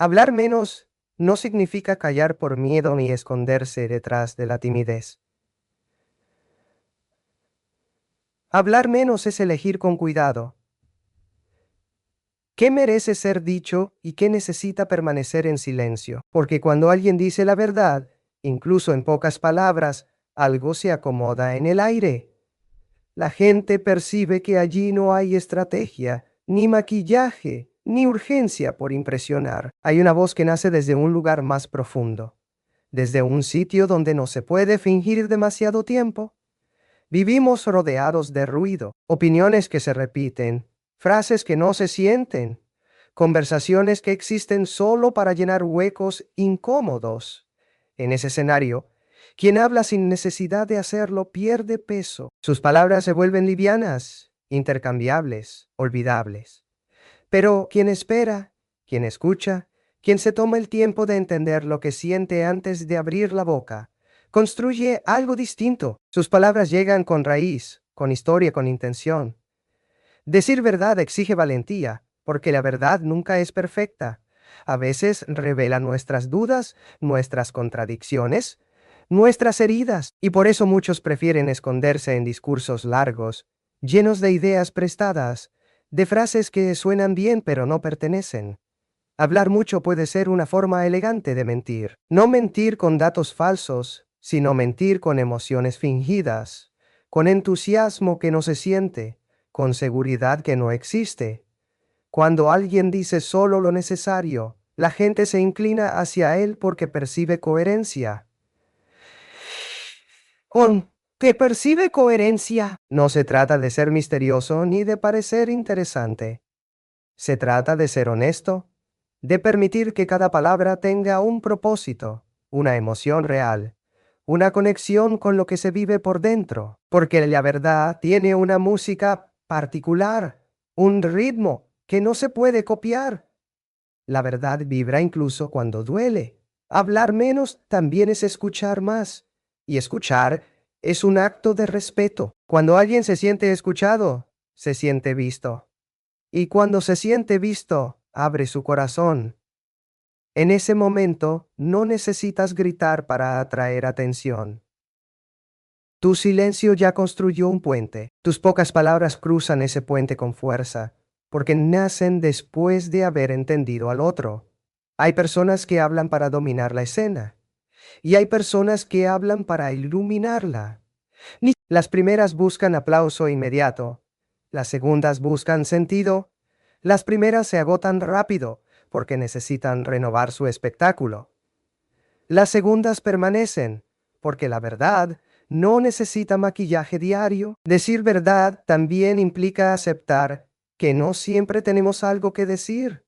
Hablar menos no significa callar por miedo ni esconderse detrás de la timidez. Hablar menos es elegir con cuidado qué merece ser dicho y qué necesita permanecer en silencio, porque cuando alguien dice la verdad, incluso en pocas palabras, algo se acomoda en el aire. La gente percibe que allí no hay estrategia, ni maquillaje, ni urgencia por impresionar. Hay una voz que nace desde un lugar más profundo, desde un sitio donde no se puede fingir demasiado tiempo. Vivimos rodeados de ruido, opiniones que se repiten, frases que no se sienten, conversaciones que existen solo para llenar huecos incómodos. En ese escenario, quien habla sin necesidad de hacerlo pierde peso. Sus palabras se vuelven livianas, intercambiables, olvidables. Pero quien espera, quien escucha, quien se toma el tiempo de entender lo que siente antes de abrir la boca, construye algo distinto. Sus palabras llegan con raíz, con historia, con intención. Decir verdad exige valentía, porque la verdad nunca es perfecta. A veces revela nuestras dudas, nuestras contradicciones, nuestras heridas, y por eso muchos prefieren esconderse en discursos largos, llenos de ideas prestadas, de frases que suenan bien pero no pertenecen. Hablar mucho puede ser una forma elegante de mentir. No mentir con datos falsos, sino mentir con emociones fingidas, con entusiasmo que no se siente, con seguridad que no existe. Cuando alguien dice solo lo necesario, la gente se inclina hacia él porque percibe coherencia. Con que percibe coherencia, no se trata de ser misterioso ni de parecer interesante. Se trata de ser honesto, de permitir que cada palabra tenga un propósito, una emoción real, una conexión con lo que se vive por dentro, porque la verdad tiene una música particular, un ritmo que no se puede copiar. La verdad vibra incluso cuando duele. Hablar menos también es escuchar más, y escuchar es un acto de respeto. Cuando alguien se siente escuchado, se siente visto. Y cuando se siente visto, abre su corazón. En ese momento, no necesitas gritar para atraer atención. Tu silencio ya construyó un puente. Tus pocas palabras cruzan ese puente con fuerza, porque nacen después de haber entendido al otro. Hay personas que hablan para dominar la escena, y hay personas que hablan para iluminarla. Las primeras buscan aplauso inmediato, las segundas buscan sentido, las primeras se agotan rápido porque necesitan renovar su espectáculo. Las segundas permanecen porque la verdad no necesita maquillaje diario. Decir verdad también implica aceptar que no siempre tenemos algo que decir,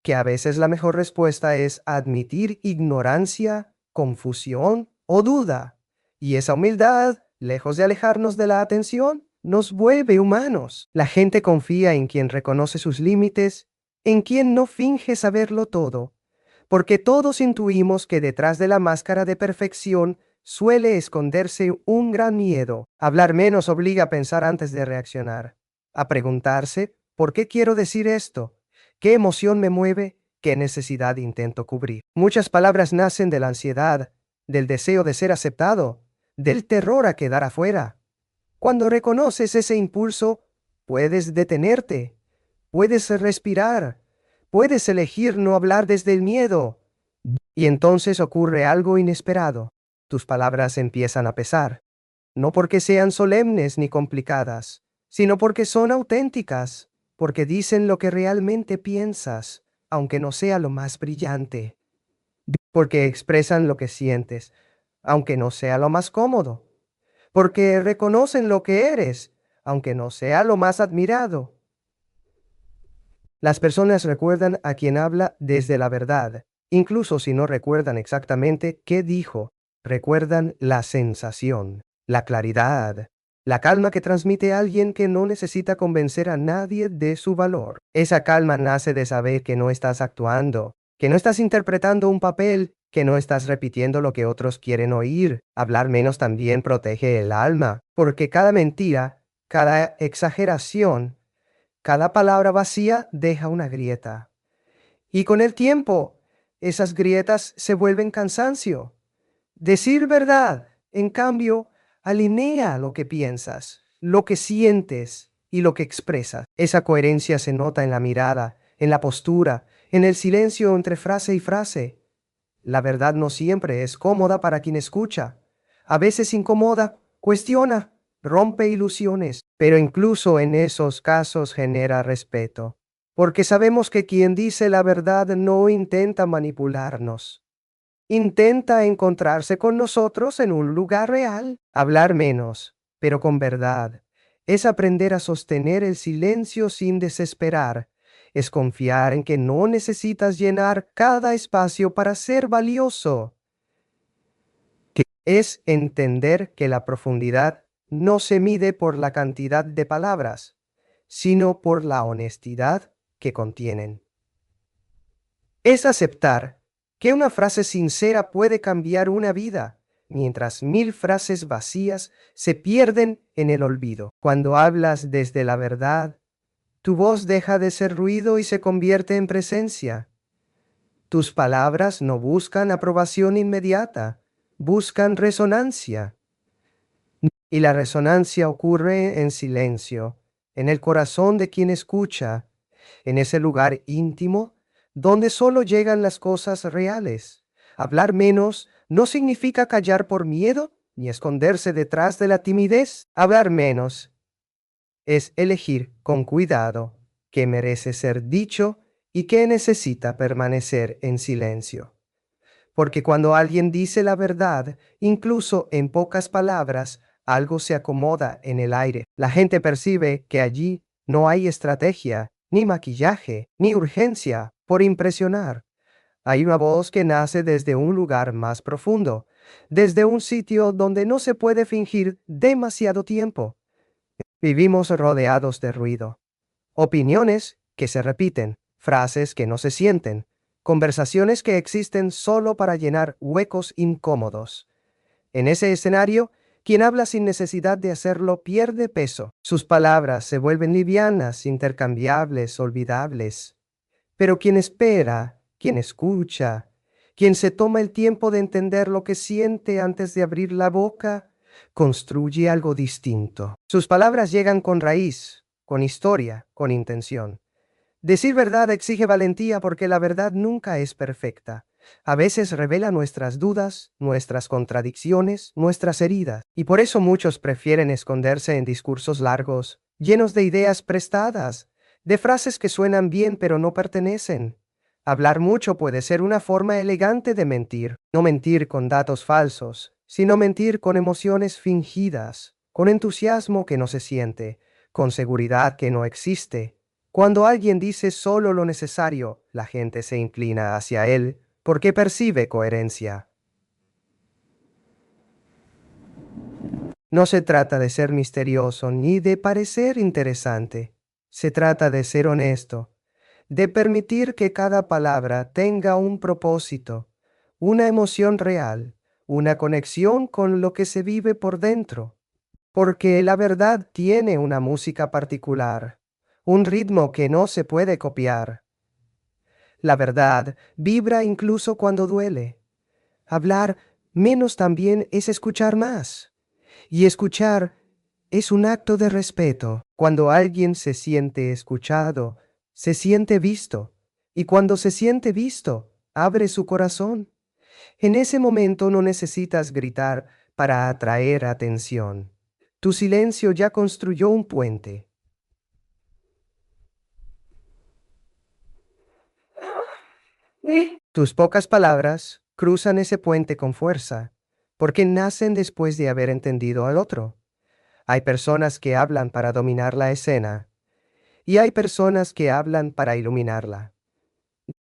que a veces la mejor respuesta es admitir ignorancia, confusión o duda. Y esa humildad, lejos de alejarnos de la atención, nos vuelve humanos. La gente confía en quien reconoce sus límites, en quien no finge saberlo todo, porque todos intuimos que detrás de la máscara de perfección suele esconderse un gran miedo. Hablar menos obliga a pensar antes de reaccionar, a preguntarse, ¿por qué quiero decir esto? ¿Qué emoción me mueve? ¿Qué necesidad intento cubrir? Muchas palabras nacen de la ansiedad, del deseo de ser aceptado, del terror a quedar afuera. Cuando reconoces ese impulso, puedes detenerte, puedes respirar, puedes elegir no hablar desde el miedo. Y entonces ocurre algo inesperado. Tus palabras empiezan a pesar, no porque sean solemnes ni complicadas, sino porque son auténticas, porque dicen lo que realmente piensas, aunque no sea lo más brillante, porque expresan lo que sientes, aunque no sea lo más cómodo, porque reconocen lo que eres, aunque no sea lo más admirado. Las personas recuerdan a quien habla desde la verdad, incluso si no recuerdan exactamente qué dijo, recuerdan la sensación, la claridad, la calma que transmite a alguien que no necesita convencer a nadie de su valor. Esa calma nace de saber que no estás actuando, que no estás interpretando un papel, que no estás repitiendo lo que otros quieren oír. Hablar menos también protege el alma, porque cada mentira, cada exageración, cada palabra vacía deja una grieta. Y con el tiempo, Esas grietas se vuelven cansancio. Decir verdad, en cambio, alinea lo que piensas, lo que sientes y lo que expresas. Esa coherencia se nota en la mirada, en la postura, en el silencio entre frase y frase. La verdad no siempre es cómoda para quien escucha. A veces incomoda, cuestiona, rompe ilusiones, pero incluso en esos casos genera respeto, porque sabemos que quien dice la verdad no intenta manipularnos. Intenta encontrarse con nosotros en un lugar real, hablar menos, pero con verdad. Es aprender a sostener el silencio sin desesperar. Es confiar en que no necesitas llenar cada espacio para ser valioso. Es entender que la profundidad no se mide por la cantidad de palabras, sino por la honestidad que contienen. Es aceptar que una frase sincera puede cambiar una vida, mientras 1000 frases vacías se pierden en el olvido. Cuando hablas desde la verdad, tu voz deja de ser ruido y se convierte en presencia. Tus palabras no buscan aprobación inmediata, buscan resonancia. Y la resonancia ocurre en silencio, en el corazón de quien escucha, en ese lugar íntimo donde solo llegan las cosas reales. Hablar menos no significa callar por miedo ni esconderse detrás de la timidez. Hablar menos es elegir con cuidado qué merece ser dicho y qué necesita permanecer en silencio. Porque cuando alguien dice la verdad, incluso en pocas palabras, algo se acomoda en el aire. La gente percibe que allí no hay estrategia, ni maquillaje, ni urgencia por impresionar. Hay una voz que nace desde un lugar más profundo, desde un sitio donde no se puede fingir demasiado tiempo. Vivimos rodeados de ruido. Opiniones que se repiten, frases que no se sienten, conversaciones que existen solo para llenar huecos incómodos. En ese escenario, quien habla sin necesidad de hacerlo pierde peso. Sus palabras se vuelven livianas, intercambiables, olvidables. Pero quien espera, quien escucha, quien se toma el tiempo de entender lo que siente antes de abrir la boca, construye algo distinto. Sus palabras llegan con raíz, con historia, con intención. Decir verdad exige valentía porque la verdad nunca es perfecta. A veces revela nuestras dudas, nuestras contradicciones, nuestras heridas. Y por eso muchos prefieren esconderse en discursos largos, llenos de ideas prestadas, de frases que suenan bien pero no pertenecen. Hablar mucho puede ser una forma elegante de mentir, no mentir con datos falsos, sino mentir con emociones fingidas, con entusiasmo que no se siente, con seguridad que no existe. Cuando alguien dice solo lo necesario, la gente se inclina hacia él porque percibe coherencia. No se trata de ser misterioso ni de parecer interesante. Se trata de ser honesto, de permitir que cada palabra tenga un propósito, una emoción real, una conexión con lo que se vive por dentro. Porque la verdad tiene una música particular, un ritmo que no se puede copiar. La verdad vibra incluso cuando duele. Hablar menos también es escuchar más. Y escuchar es un acto de respeto. Cuando alguien se siente escuchado, se siente visto. Y cuando se siente visto, abre su corazón. En ese momento no necesitas gritar para atraer atención. Tu silencio ya construyó un puente. Tus pocas palabras cruzan ese puente con fuerza, porque nacen después de haber entendido al otro. Hay personas que hablan para dominar la escena, y hay personas que hablan para iluminarla.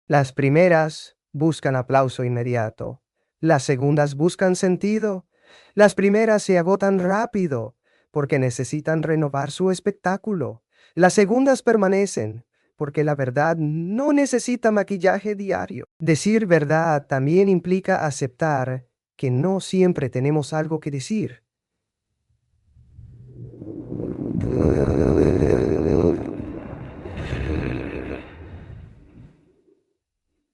Las primeras buscan aplauso inmediato, las segundas buscan sentido, las primeras se agotan rápido, porque necesitan renovar su espectáculo. Las segundas permanecen, porque la verdad no necesita maquillaje diario. Decir verdad también implica aceptar que no siempre tenemos algo que decir.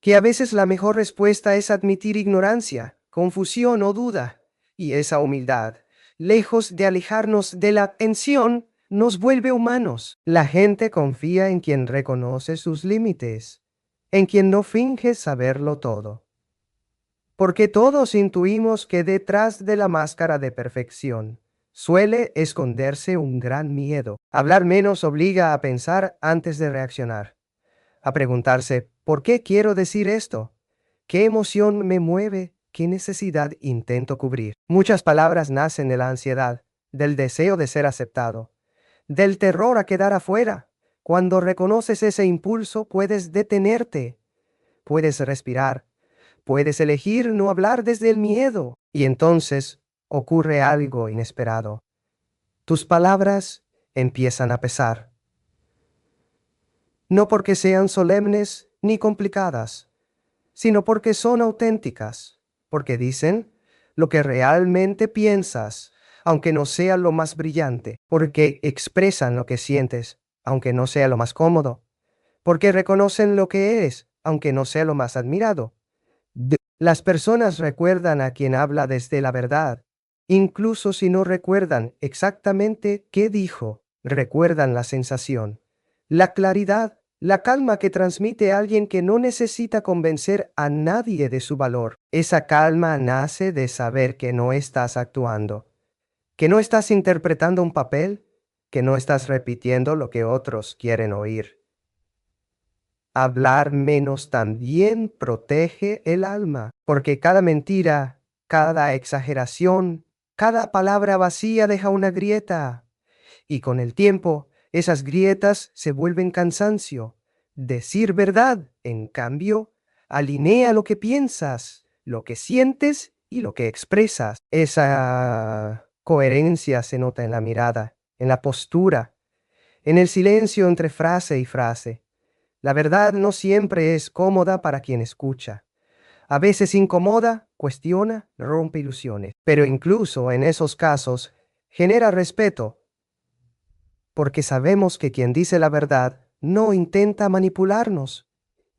Que a veces la mejor respuesta es admitir ignorancia, confusión o duda, y esa humildad, lejos de alejarnos de la tensión, nos vuelve humanos. La gente confía en quien reconoce sus límites, en quien no finge saberlo todo. Porque todos intuimos que detrás de la máscara de perfección suele esconderse un gran miedo. Hablar menos obliga a pensar antes de reaccionar, a preguntarse, ¿por qué quiero decir esto? ¿Qué emoción me mueve? ¿Qué necesidad intento cubrir? Muchas palabras nacen de la ansiedad, del deseo de ser aceptado, del terror a quedar afuera. Cuando reconoces ese impulso, puedes detenerte, puedes respirar, puedes elegir no hablar desde el miedo, y entonces ocurre algo inesperado. Tus palabras empiezan a pesar. No porque sean solemnes ni complicadas, sino porque son auténticas, porque dicen lo que realmente piensas, aunque no sea lo más brillante, porque expresan lo que sientes, aunque no sea lo más cómodo, porque reconocen lo que eres, aunque no sea lo más admirado. Las personas recuerdan a quien habla desde la verdad, incluso si no recuerdan exactamente qué dijo, recuerdan la sensación, la claridad, la calma que transmite a alguien que no necesita convencer a nadie de su valor. Esa calma nace de saber que no estás actuando, que no estás interpretando un papel, que no estás repitiendo lo que otros quieren oír. Hablar menos también protege el alma, porque cada mentira, cada exageración, cada palabra vacía deja una grieta, y con el tiempo esas grietas se vuelven cansancio. Decir verdad, en cambio, alinea lo que piensas, lo que sientes y lo que expresas. Esa coherencia se nota en la mirada, en la postura, en el silencio entre frase y frase. La verdad no siempre es cómoda para quien escucha. A veces incomoda, cuestiona, rompe ilusiones. Pero incluso en esos casos, genera respeto, porque sabemos que quien dice la verdad no intenta manipularnos,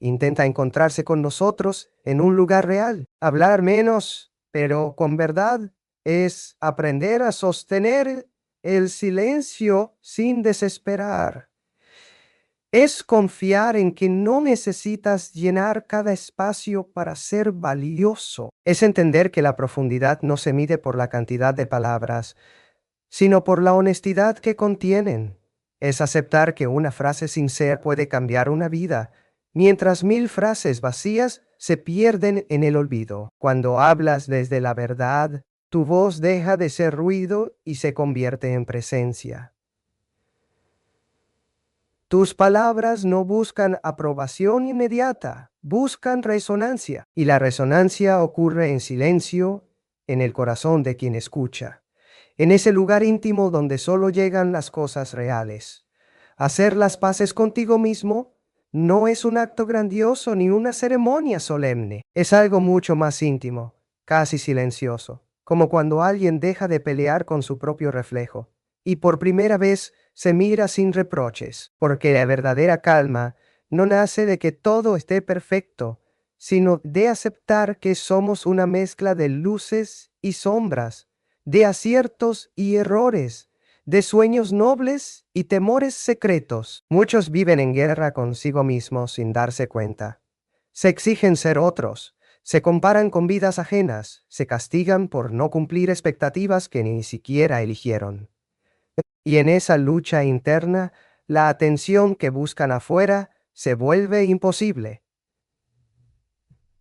intenta encontrarse con nosotros en un lugar real. Hablar menos, pero con verdad, es aprender a sostener el silencio sin desesperar. Es confiar en que no necesitas llenar cada espacio para ser valioso. Es entender que la profundidad no se mide por la cantidad de palabras, sino por la honestidad que contienen. Es aceptar que una frase sincera puede cambiar una vida, mientras 1000 frases vacías se pierden en el olvido. Cuando hablas desde la verdad, tu voz deja de ser ruido y se convierte en presencia. Tus palabras no buscan aprobación inmediata, buscan resonancia, y la resonancia ocurre en silencio, en el corazón de quien escucha, en ese lugar íntimo donde solo llegan las cosas reales. Hacer las paces contigo mismo no es un acto grandioso ni una ceremonia solemne, es algo mucho más íntimo, casi silencioso, como cuando alguien deja de pelear con su propio reflejo y por primera vez se mira sin reproches, porque la verdadera calma no nace de que todo esté perfecto, sino de aceptar que somos una mezcla de luces y sombras, de aciertos y errores, de sueños nobles y temores secretos. Muchos viven en guerra consigo mismos sin darse cuenta. Se exigen ser otros, se comparan con vidas ajenas, se castigan por no cumplir expectativas que ni siquiera eligieron. Y en esa lucha interna, la atención que buscan afuera se vuelve imposible.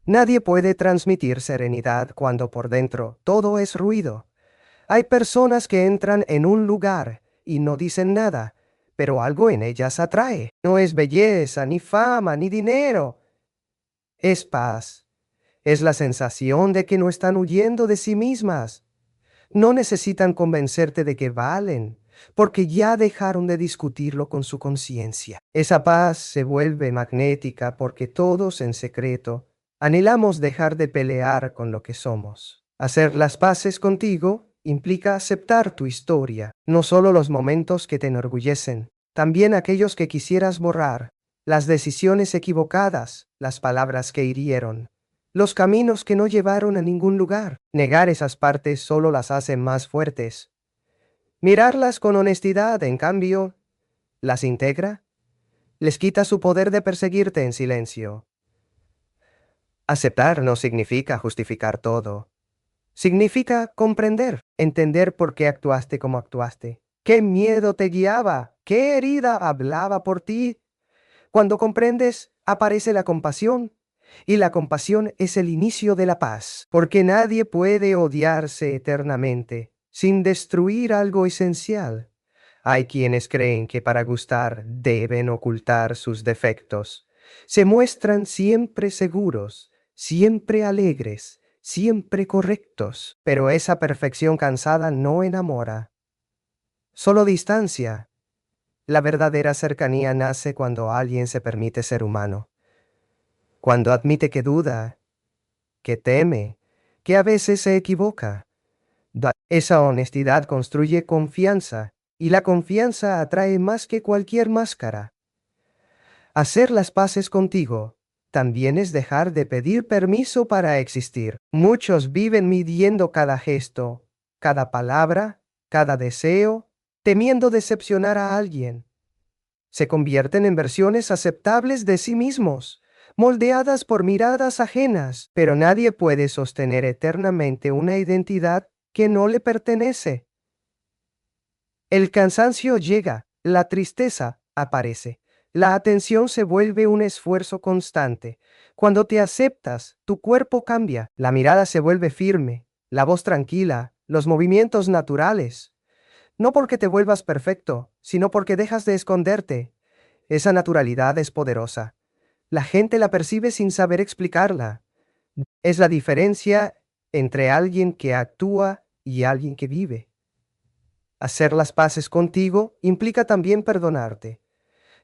Nadie puede transmitir serenidad cuando por dentro todo es ruido. Hay personas que entran en un lugar y no dicen nada, pero algo en ellas atrae. No es belleza, ni fama, ni dinero. Es paz. Es la sensación de que no están huyendo de sí mismas. No necesitan convencerte de que valen, porque ya dejaron de discutirlo con su conciencia. Esa paz se vuelve magnética porque todos en secreto anhelamos dejar de pelear con lo que somos. Hacer las paces contigo implica aceptar tu historia, no solo los momentos que te enorgullecen, también aquellos que quisieras borrar, las decisiones equivocadas, las palabras que hirieron, los caminos que no llevaron a ningún lugar. Negar esas partes solo las hace más fuertes. Mirarlas con honestidad, en cambio, las integra, les quita su poder de perseguirte en silencio. Aceptar no significa justificar todo. Significa comprender, entender por qué actuaste como actuaste. ¿Qué miedo te guiaba? ¿Qué herida hablaba por ti? Cuando comprendes, aparece la compasión. Y la compasión es el inicio de la paz, porque nadie puede odiarse eternamente sin destruir algo esencial. Hay quienes creen que para gustar deben ocultar sus defectos. Se muestran siempre seguros, siempre alegres, siempre correctos, pero esa perfección cansada no enamora. Solo distancia. La verdadera cercanía nace cuando alguien se permite ser humano, cuando admite que duda, que teme, que a veces se equivoca. Esa honestidad construye confianza, y la confianza atrae más que cualquier máscara. Hacer las paces contigo también es dejar de pedir permiso para existir. Muchos viven midiendo cada gesto, cada palabra, cada deseo, temiendo decepcionar a alguien. Se convierten en versiones aceptables de sí mismos, moldeadas por miradas ajenas, pero nadie puede sostener eternamente una identidad que no le pertenece. El cansancio llega, la tristeza aparece, la atención se vuelve un esfuerzo constante. Cuando te aceptas, tu cuerpo cambia, la mirada se vuelve firme, la voz tranquila, los movimientos naturales. No porque te vuelvas perfecto, sino porque dejas de esconderte. Esa naturalidad es poderosa. La gente la percibe sin saber explicarla. Es la diferencia entre alguien que actúa y alguien que vive. Hacer las paces contigo implica también perdonarte,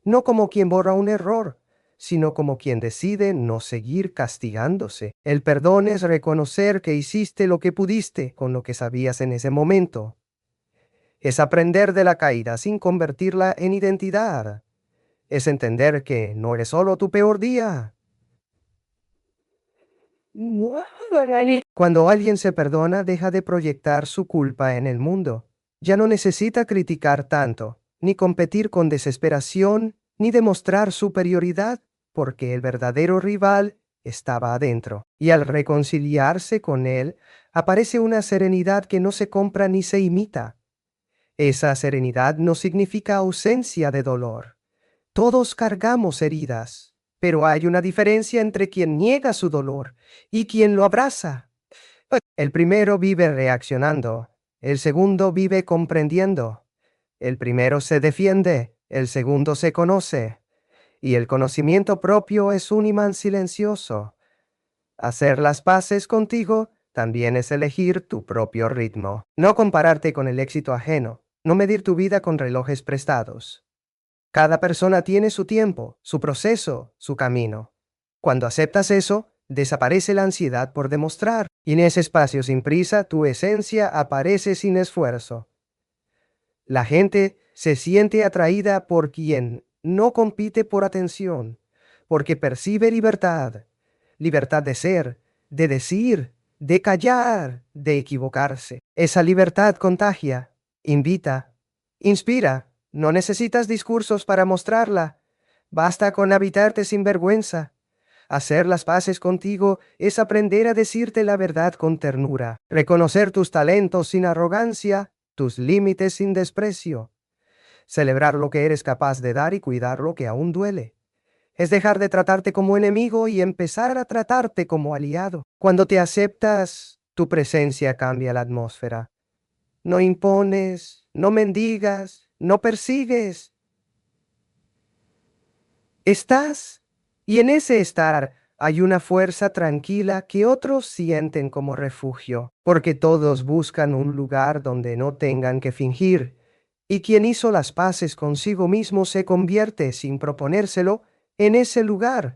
no como quien borra un error, sino como quien decide no seguir castigándose. El perdón es reconocer que hiciste lo que pudiste con lo que sabías en ese momento. Es aprender de la caída sin convertirla en identidad. Es entender que no eres solo tu peor día. Cuando alguien se perdona, deja de proyectar su culpa en el mundo. Ya no necesita criticar tanto, ni competir con desesperación, ni demostrar superioridad, porque el verdadero rival estaba adentro. Y al reconciliarse con él, aparece una serenidad que no se compra ni se imita. Esa serenidad no significa ausencia de dolor. Todos cargamos heridas, pero hay una diferencia entre quien niega su dolor y quien lo abraza. El primero vive reaccionando, el segundo vive comprendiendo. El primero se defiende, el segundo se conoce, y el conocimiento propio es un imán silencioso. Hacer las paces contigo también es elegir tu propio ritmo. No compararte con el éxito ajeno, no medir tu vida con relojes prestados. Cada persona tiene su tiempo, su proceso, su camino. Cuando aceptas eso, desaparece la ansiedad por demostrar, y en ese espacio sin prisa tu esencia aparece sin esfuerzo. La gente se siente atraída por quien no compite por atención, porque percibe libertad, libertad de ser, de decir, de callar, de equivocarse. Esa libertad contagia, invita, inspira. No necesitas discursos para mostrarla. Basta con habitarte sin vergüenza. Hacer las paces contigo es aprender a decirte la verdad con ternura, reconocer tus talentos sin arrogancia, tus límites sin desprecio, celebrar lo que eres capaz de dar y cuidar lo que aún duele. Es dejar de tratarte como enemigo y empezar a tratarte como aliado. Cuando te aceptas, tu presencia cambia la atmósfera. No impones, no mendigas, no persigues. Estás, y en ese estar hay una fuerza tranquila que otros sienten como refugio, porque todos buscan un lugar donde no tengan que fingir, y quien hizo las paces consigo mismo se convierte, sin proponérselo, en ese lugar.